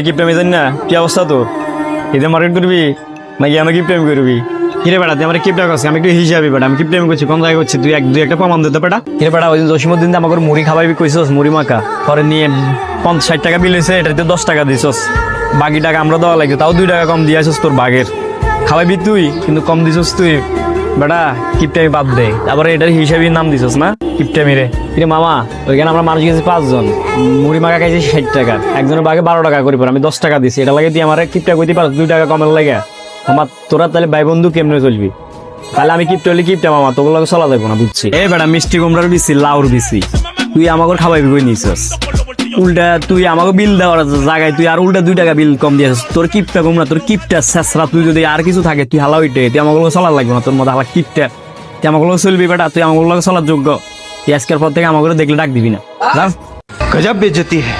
কিপটামি জানি না কি অবস্থা তোর? ঈদে মার্কেট করবি নাকি আমি কিপটামি করবি? কিরে বেড়া তুই আমার কিপটা করছিস, আমি একটু হিসাবি বেটা, আমি কিপটামি করছি কোন জায়গায় করছি? তুই একটা প্রমাণ দিতে বেটা। কিরে বেটা ওই দিন জসিমুদ্দিন আমাকে মুড়ি খাওয়াবি কইছস, মুড়ি মাখা পরে নিয়ে 50-60 টাকা বিল হয়েছে, এটাতে 10 টাকা দিছস, বাকি টাকা আমরা দেওয়া লাগবে, তাও 2 টাকা কম দিয়ে আসছিস তোর বাঘের। খাওয়াবি তুই কিন্তু কম দিছস তুই বেটা, কিপটামি বাদ দে। তারপরে এটার হিসাবই নাম দিছস না কিপটামি রে। কিরে মামা ওইখানে আমরা মানুষ গেছি 5 জন, মুড়ি মাখা খাইছি 60 টাকা, একজনের বাঘে 12 টাকা করে পর আমি 10 টাকা দিছি, এটা লাগে তুই আমার কিপটা কইতে পারছ 2 টাকা কমের লাগে? মামা তোরা তাহলে ভাই বন্ধু কেমনে চলবি? তাহলে আমি কিপটা হলে কিপটা মামা, তোর লাগে চলা যাবো না বুঝছি। এ বেটা মিষ্টি কুমড়ার বিছি লাউর বিছি তুই আমাকে খাওয়াইবি কই নিছস? উল্টা তুই আমাকে বিল দেওয়ার জায়গায় তুই আর উল্টা 2 টাকা বিল কম দিয়েছিস। তোর কিপটা কুমড়া, তোর কিপটা শেষরা, তুই যদি আর কিছু থাকে তুই হালা ওইটে, তুই আমাকে চলা লাগবে না, তোর মধ্যে হালা কিপটা, তুই আমাকে চলবি বেটা, তুই আমাকে চলার যোগ্য। তুই আজকের পর থেকে আমাকে দেখলে ডাক দিবি না। गजब बेइज्जती है।